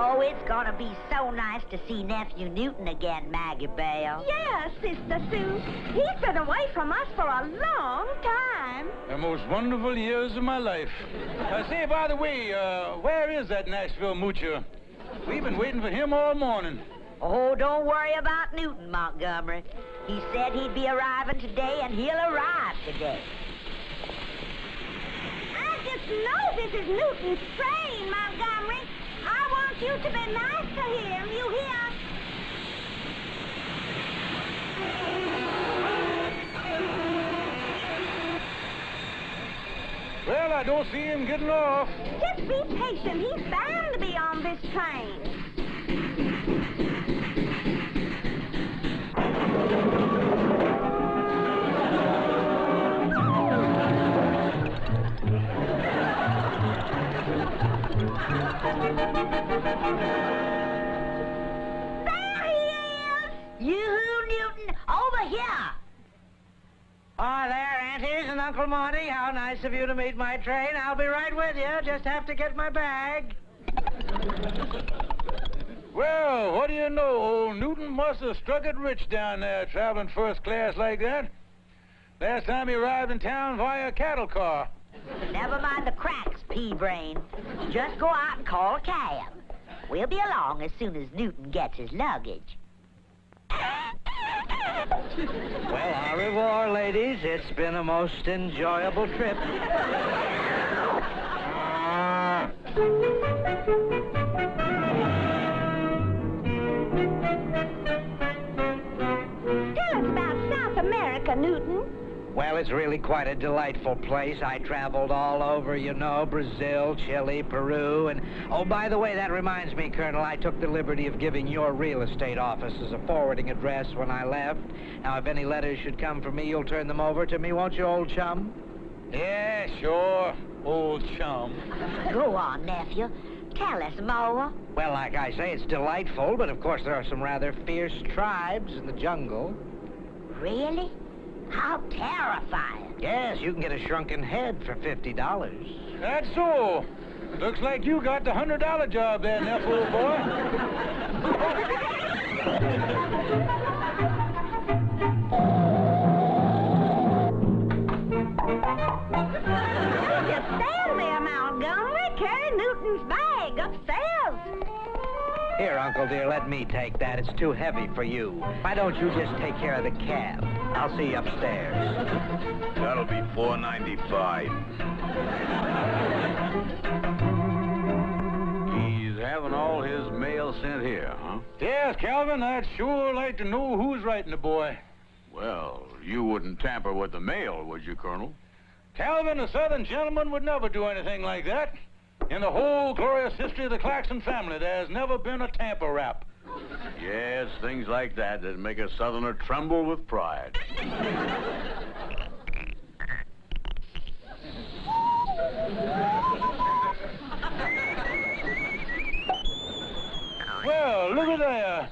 Oh, it's gonna be so nice to see Nephew Newton again, Maggie Belle. Yes, Sister Sue. He's been away from us for a long time. The most wonderful years of my life. Say, by the way, where is that Nashville moocher? We've been waiting for him all morning. Oh, don't worry about Newton, Montgomery. He said he'd be arriving today, and he'll arrive today. I just know this is Newton's train, Montgomery. I want you to be nice to him, you hear? Well, I don't see him getting off. Just be patient. He's bound to be on this train. There he is! Yoo-hoo, Newton, over here! Hi there, Aunties and Uncle Monty. How nice of you to meet my train. I'll be right with you. Just have to get my bag. Well, what do you know? Old Newton must have struck it rich down there traveling first class like that. Last time he arrived in town via cattle car. Never mind the cracks, pea-brain. Just go out and call a cab. We'll be along as soon as Newton gets his luggage. Well, au revoir, ladies. It's been a most enjoyable trip. Tell us about South America, Newton. Well, it's really quite a delightful place. I traveled all over, you know, Brazil, Chile, Peru, and... Oh, by the way, that reminds me, Colonel, I took the liberty of giving your real estate office as a forwarding address when I left. Now, if any letters should come from me, you'll turn them over to me, won't you, old chum? Yeah, sure, old chum. Go on, nephew. Tell us more. Well, like I say, it's delightful, but of course there are some rather fierce tribes in the jungle. Really? How terrifying. Yes, you can get a shrunken head for $50. That's so. Looks like you got the $100 job there, Neff, old boy. Just stand there, Montgomery. Carry Newton's bag upstairs. Here, Uncle dear, let me take that. It's too heavy for you. Why don't you just take care of the cab? I'll see you upstairs. That'll be $4.95. He's having all his mail sent here, huh? Yes, Calvin, I'd sure like to know who's writing the boy. Well, you wouldn't tamper with the mail, would you, Colonel? Calvin, a Southern gentleman, would never do anything like that. In the whole glorious history of the Claxon family, there's never been a tamper rap. Yes, things like that make a Southerner tremble with pride. Well, look at there.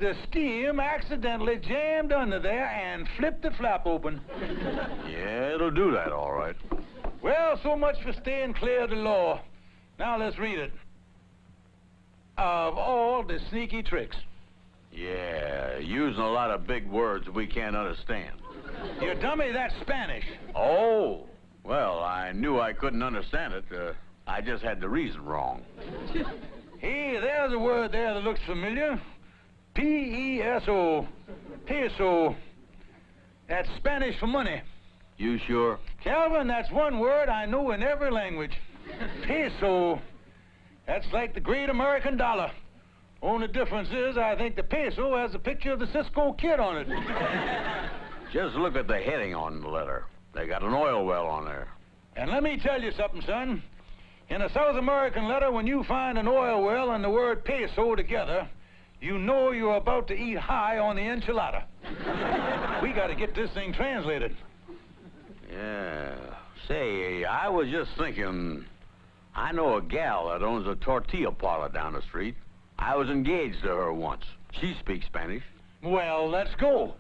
The steam accidentally jammed under there and flipped the flap open. Yeah, it'll do that, all right. Well, so much for staying clear of the law. Now let's read it. Of all the sneaky tricks. Yeah, using a lot of big words we can't understand. You dummy, that's Spanish. Oh, well, I knew I couldn't understand it. I just had the reason wrong. Hey, there's a word there that looks familiar. P-E-S-O. Peso. That's Spanish for money. You sure? Calvin, that's one word I know in every language. Peso. That's like the great American dollar. Only difference is I think the peso has a picture of the Cisco Kid on it. Just look at the heading on the letter. They got an oil well on there. And let me tell you something, son. In a South American letter, when you find an oil well and the word peso together, you know you're about to eat high on the enchilada. We got to get this thing translated. Yeah. Say, I was just thinking, I know a gal that owns a tortilla parlor down the street. I was engaged to her once. She speaks Spanish. Well, let's go.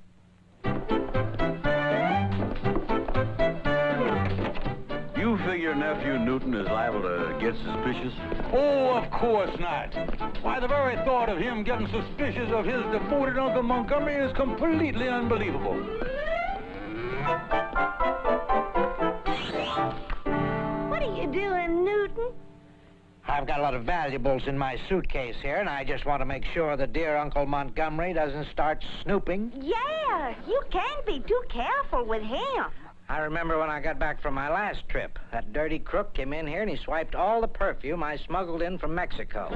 You figure your nephew Newton is liable to get suspicious? Oh, of course not. Why, the very thought of him getting suspicious of his devoted Uncle Montgomery is completely unbelievable. What are you doing, Newton? I've got a lot of valuables in my suitcase here, and I just want to make sure that dear Uncle Montgomery doesn't start snooping. Yeah, you can't be too careful with him. I remember when I got back from my last trip. That dirty crook came in here and he swiped all the perfume I smuggled in from Mexico.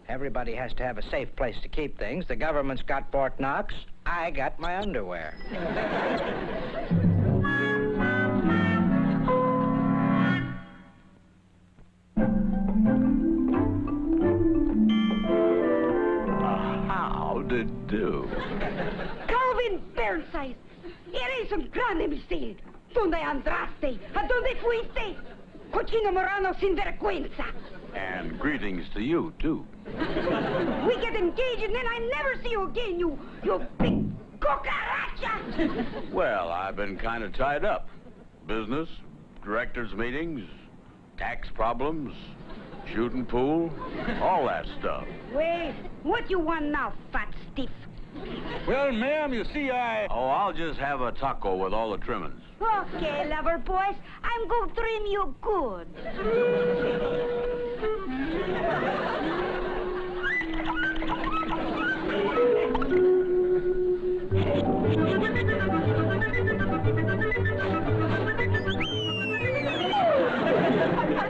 Everybody has to have a safe place to keep things. The government's got Fort Knox. I got my underwear. How did do? Calvin Burnside, eres un gran imbécil. ¿Dónde andaste? ¿A dónde fuiste? Cochino morano sin vergüenza. And greetings to you, too. We get engaged and then I never see you again, you big cucaracha. Well, I've been kind of tied up. Business, directors' meetings, tax problems, shooting pool, all that stuff. Well, what you want now, fat stiff? Well, ma'am, you see, Oh, I'll just have a taco with all the trimmings. Okay, lover boys, I'm going to trim you good.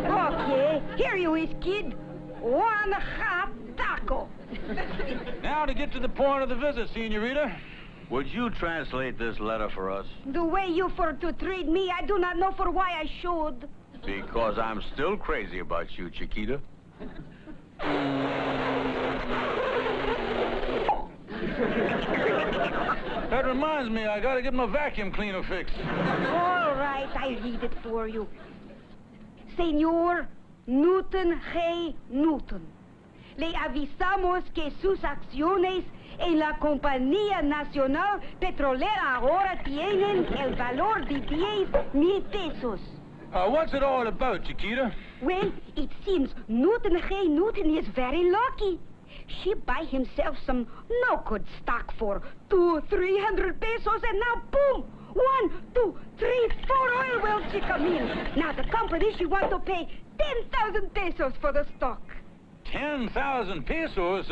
Okay, here you is, kid. 1.5 taco. Now to get to the point of the visit, Senorita. Would you translate this letter for us? The way you for to treat me, I do not know for why I should. Because I'm still crazy about you, Chiquita. That reminds me, I gotta get my vacuum cleaner fixed. All right, I read it for you. Señor Newton G. Newton, le avisamos que sus acciones en la Compañía Nacional Petrolera ahora tienen el valor de 10,000 pesos. What's it all about, Chiquita? Well, it seems Newton G. Newton is very lucky. She buy himself some no-good stock for 200-300 pesos, and now, boom! 1, 2, 3, 4 oil wells she come in. Now, the company, she want to pay 10,000 pesos for the stock. 10,000 pesos?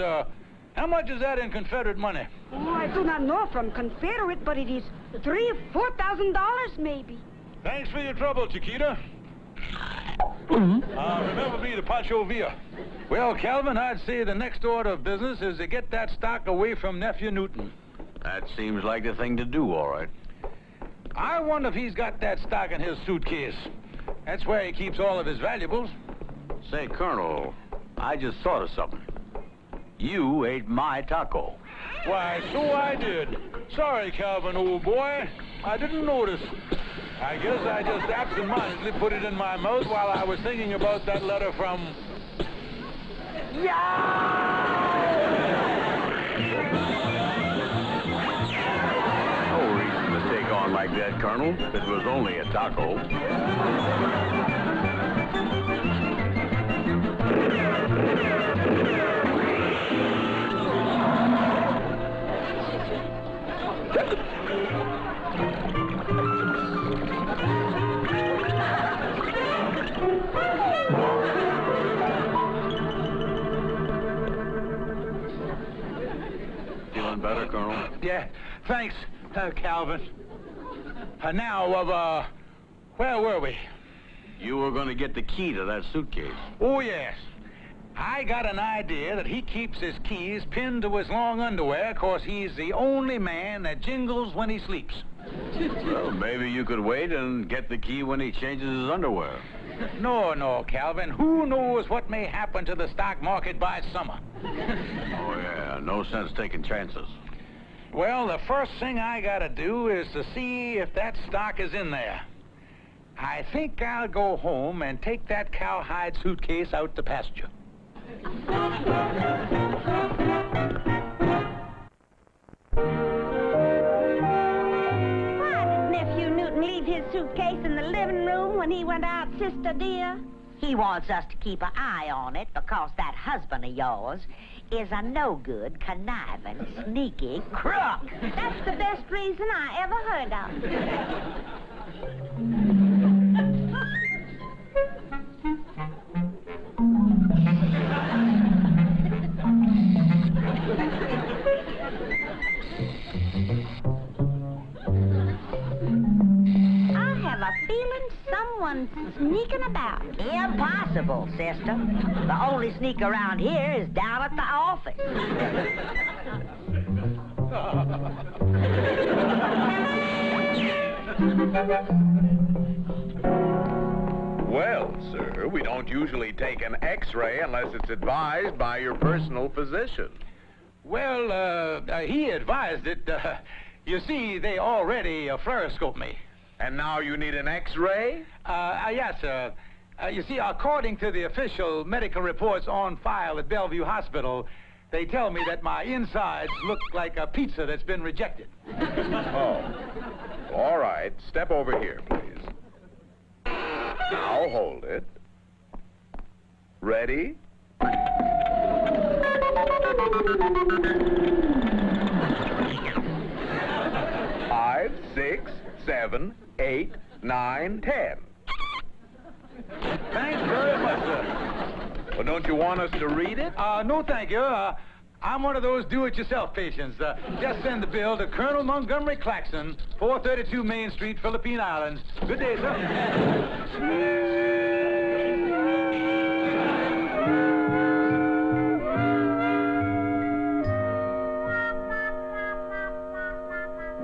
How much is that in Confederate money? Oh, I do not know from Confederate, but it is $3,000-$4,000 maybe. Thanks for your trouble, Chiquita. Remember me to Pancho Villa. Well, Calvin, I'd say the next order of business is to get that stock away from Nephew Newton. That seems like the thing to do, all right. I wonder if he's got that stock in his suitcase. That's where he keeps all of his valuables. Say, Colonel, I just thought of something. You ate my taco. Why, so I did. Sorry, Calvin, old boy. I didn't notice. I guess I just absentmindedly put it in my mouth while I was thinking about that letter from... No reason to take on like that, Colonel. It was only a taco. Feeling better, Colonel? Yeah, thanks, Calvin. Now, where were we? You were going to get the key to that suitcase. Oh, yes. I got an idea that he keeps his keys pinned to his long underwear 'cause he's the only man that jingles when he sleeps. Well, maybe you could wait and get the key when he changes his underwear. No, Calvin. Who knows what may happen to the stock market by summer? Oh, yeah. No sense taking chances. Well, the first thing I gotta do is to see if that stock is in there. I think I'll go home and take that cowhide suitcase out to pasture. Why did Nephew Newton leave his suitcase in the living room when he went out, sister dear? He wants us to keep an eye on it because that husband of yours is a no-good, conniving, sneaky crook. That's the best reason I ever heard I have a feeling someone's sneaking about. Impossible, sister. The only sneak around here is down at the office. Well, sir, we don't usually take an X-ray unless it's advised by your personal physician. Well, he advised it. You see, they already fluoroscoped me. And now you need an X-ray? Yes, sir. You see, according to the official medical reports on file at Bellevue Hospital, they tell me that my insides look like a pizza that's been rejected. Oh. All right. Step over here, please. Now hold it. Ready? 5, 6, 7, 8, 9, 10. Thanks very much, sir. Well, don't you want us to read it? No, thank you. I'm one of those do-it-yourself patients. Just send the bill to Colonel Montgomery Claxon, 432 Main Street, Philippine Islands. Good day, sir.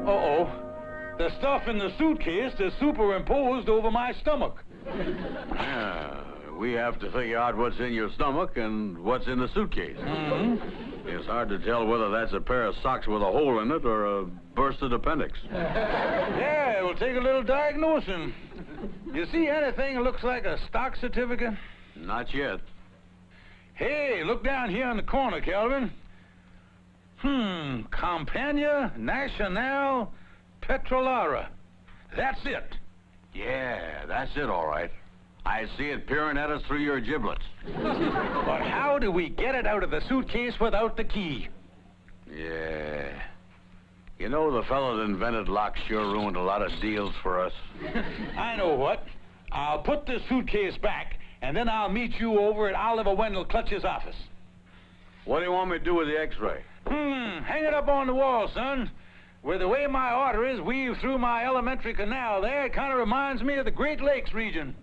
Uh-oh. The stuff in the suitcase is superimposed over my stomach. Yeah, we have to figure out what's in your stomach and what's in the suitcase. It's hard to tell whether that's a pair of socks with a hole in it or a bursted appendix. Yeah, it will take a little diagnosing. You see anything that looks like a stock certificate? Not yet. Hey, look down here in the corner, Calvin. Compagnia Nacional Petrolara. That's it. Yeah, that's it, all right. I see it peering at us through your giblets. But how do we get it out of the suitcase without the key? Yeah. You know, the fellow that invented locks sure ruined a lot of deals for us. I know what. I'll put the suitcase back, and then I'll meet you over at Oliver Wendell Clutch's office. What do you want me to do with the X-ray? Hang it up on the wall, son. With the way my arteries weave through my elementary canal there, it kind of reminds me of the Great Lakes region.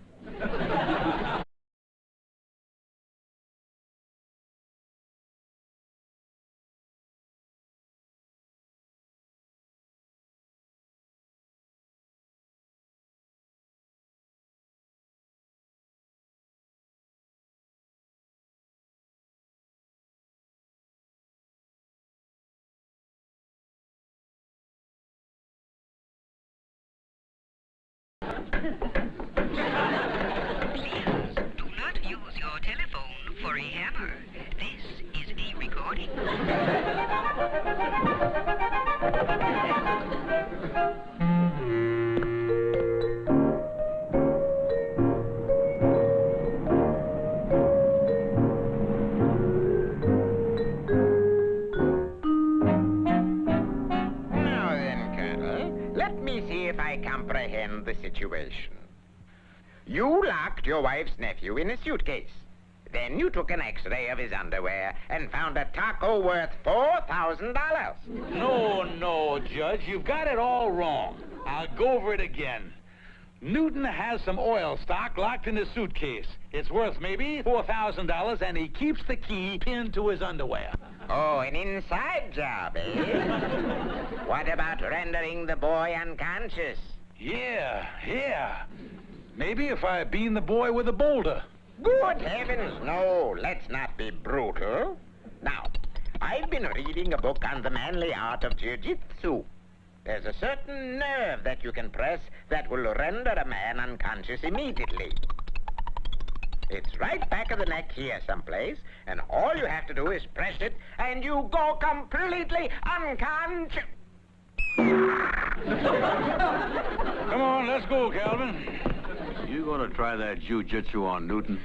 Do not use your telephone for a hammer. This is a recording. Now then, Colonel, let me see if I comprehend the situation. You locked your wife's nephew in a suitcase. Then you took an X-ray of his underwear and found a taco worth $4,000. No, Judge, you've got it all wrong. I'll go over it again. Newton has some oil stock locked in his suitcase. It's worth maybe $4,000, and he keeps the key pinned to his underwear. Oh, an inside job, eh? What about rendering the boy unconscious? Yeah. Maybe if I bean the boy with a boulder. Good heavens, no, let's not be brutal. Now, I've been reading a book on the manly art of jiu-jitsu. There's a certain nerve that you can press that will render a man unconscious immediately. It's right back of the neck here someplace, and all you have to do is press it, and you go completely unconscious. Come on, let's go, Calvin. You gonna try that jujitsu on Newton?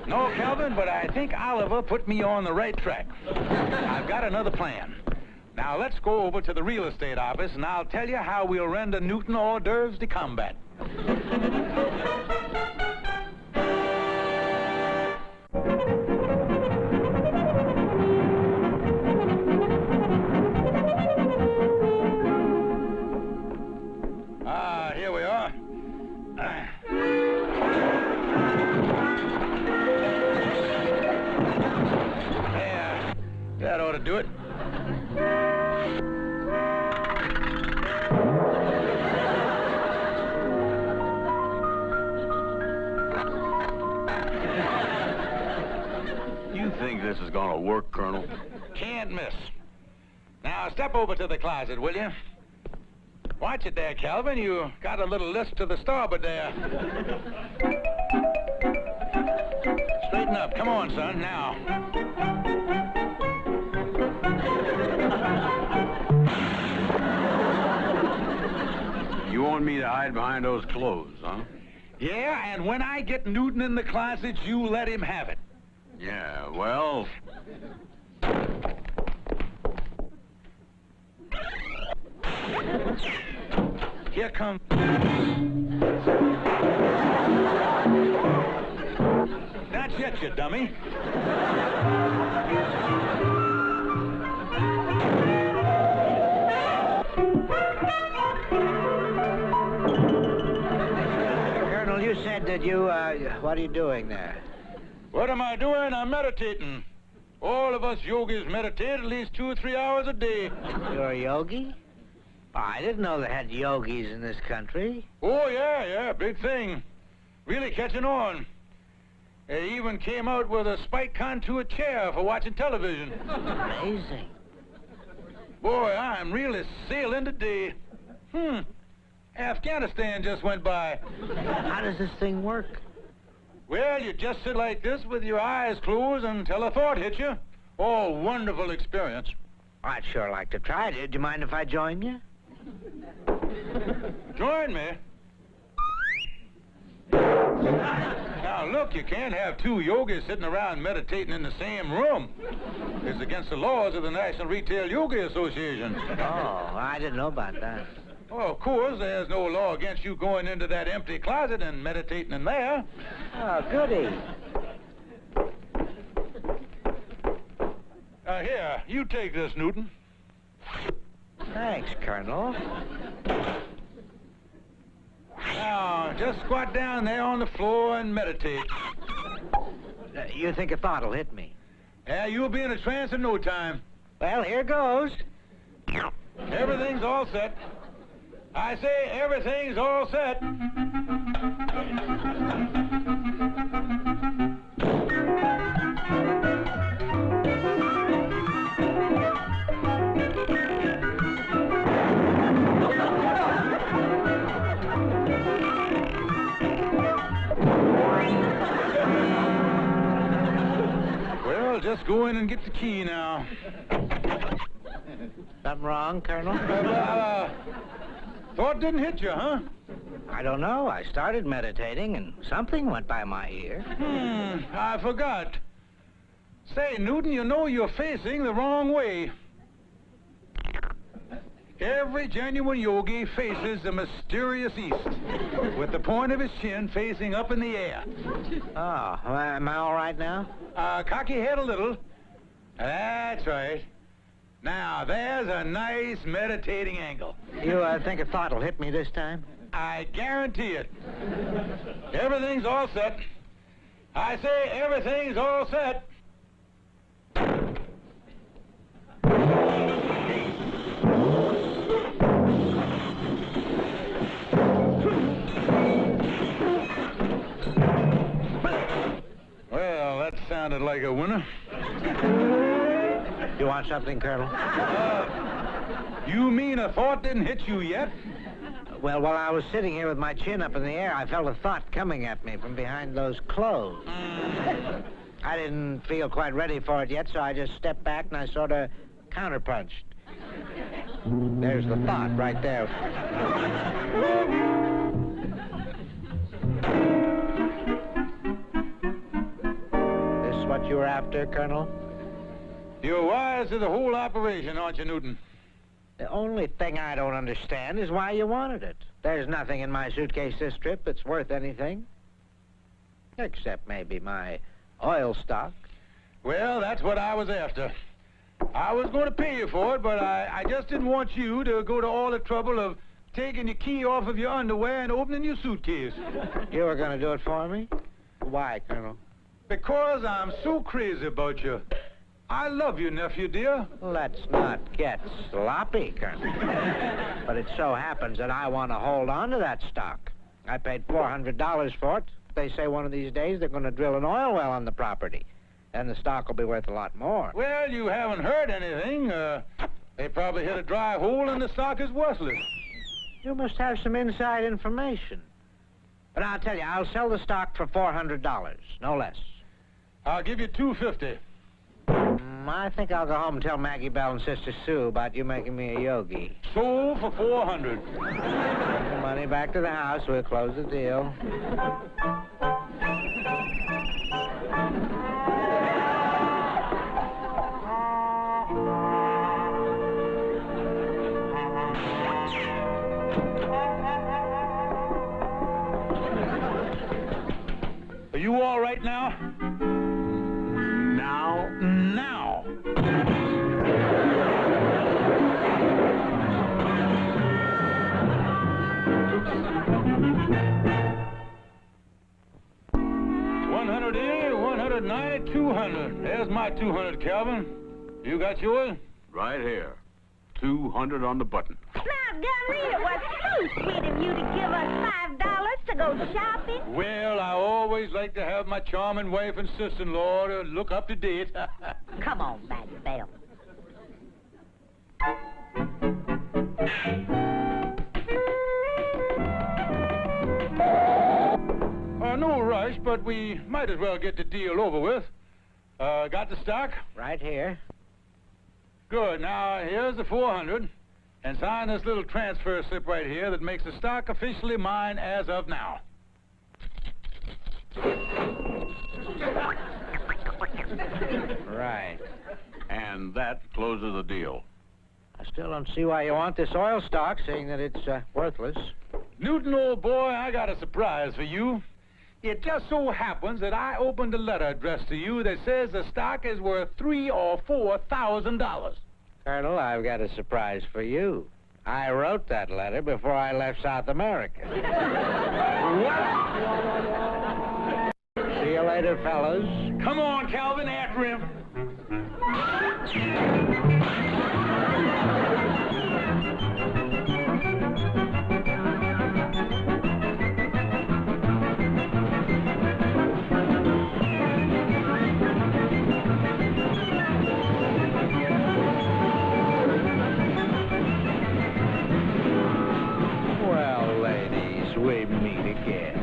No, Calvin, but I think Oliver put me on the right track. I've got another plan. Now, let's go over to the real estate office, and I'll tell you how we'll render Newton hors d'oeuvres de combat. Here we are. Yeah, that ought to do it. You think this is gonna work, Colonel? Can't miss. Now, step over to the closet, will you? Watch it there, Calvin. You got a little list to the starboard there. Straighten up. Come on, son. Now. You want me to hide behind those clothes, huh? Yeah, and when I get Newton in the closet, you let him have it. Yeah, well... Here comes... That's it, you dummy. Colonel, you said that you, what are you doing there? What am I doing? I'm meditating. All of us yogis meditate at least 2 or 3 hours a day. You're a yogi? Oh, I didn't know they had yogis in this country. Oh, yeah, big thing. Really catching on. They even came out with a spike contour chair for watching television. Amazing. Boy, I'm really sailing today. Afghanistan just went by. How does this thing work? Well, you just sit like this with your eyes closed until a thought hits you. Oh, wonderful experience. I'd sure like to try it. Do you mind if I join you? Join me. Now, look, you can't have 2 yogis sitting around meditating in the same room. It's against the laws of the National Retail Yoga Association. Oh, I didn't know about that. Oh, of course, there's no law against you going into that empty closet and meditating in there. Oh, goody. Here, you take this, Newton. Thanks, Colonel. Now, just squat down there on the floor and meditate. You think a thought'll hit me? Yeah, you'll be in a trance in no time. Well, here goes. Everything's all set. I say everything's all set. Well, just go in and get the key now. Something wrong, Colonel? Thought didn't hit you, huh? I don't know. I started meditating, and something went by my ear. I forgot. Say, Newton, you know you're facing the wrong way. Every genuine yogi faces the mysterious east, with the point of his chin facing up in the air. Oh, am I all right now? Cock your head a little. That's right. Now, there's a nice meditating angle. You think a thought'll hit me this time? I guarantee it. Everything's all set. I say everything's all set. Well, that sounded like a winner. You want something, Colonel? You mean a thought didn't hit you yet? Well, while I was sitting here with my chin up in the air, I felt a thought coming at me from behind those clothes. I didn't feel quite ready for it yet, so I just stepped back and I sort of counterpunched. There's the thought right there. This is what you were after, Colonel? You're wise to the whole operation, aren't you, Newton? The only thing I don't understand is why you wanted it. There's nothing in my suitcase this trip that's worth anything. Except maybe my oil stock. Well, that's what I was after. I was going to pay you for it, but I just didn't want you to go to all the trouble of taking your key off of your underwear and opening your suitcase. You were going to do it for me? Why, Colonel? Because I'm so crazy about you. I love you, nephew, dear. Let's not get sloppy, Colonel. But it so happens that I want to hold on to that stock. I paid $400 for it. They say one of these days they're going to drill an oil well on the property. Then the stock will be worth a lot more. Well, you haven't heard anything. They probably hit a dry hole and the stock is worthless. You must have some inside information. But I'll tell you, I'll sell the stock for $400, no less. I'll give you $250. I think I'll go home and tell Maggie Bell and Sister Sue about you making me a yogi. Sold for $400. Bring the money back to the house. We'll close the deal. Are you all right now? Now. $100 here, $190, $200. There's my $200, Calvin. You got yours? Right here. 200 on the button. Now, Gummy, it was so sweet of you to give us $5 to go shopping. Well, I always like to have my charming wife and sister-in-law to look up to date. Come on, Maggie Bell. No rush, but we might as well get the deal over with. Got the stock? Right here. Good. Now, here's the $400. And sign this little transfer slip right here that makes the stock officially mine as of now. Right. And that closes the deal. I still don't see why you want this oil stock, seeing that it's worthless. Newton, old boy, I got a surprise for you. It just so happens that I opened a letter addressed to you that says the stock is worth $3,000 or $4,000. Colonel, I've got a surprise for you. I wrote that letter before I left South America. What? See you later, fellas. Come on, Calvin, after him. Well, ladies, we meet again.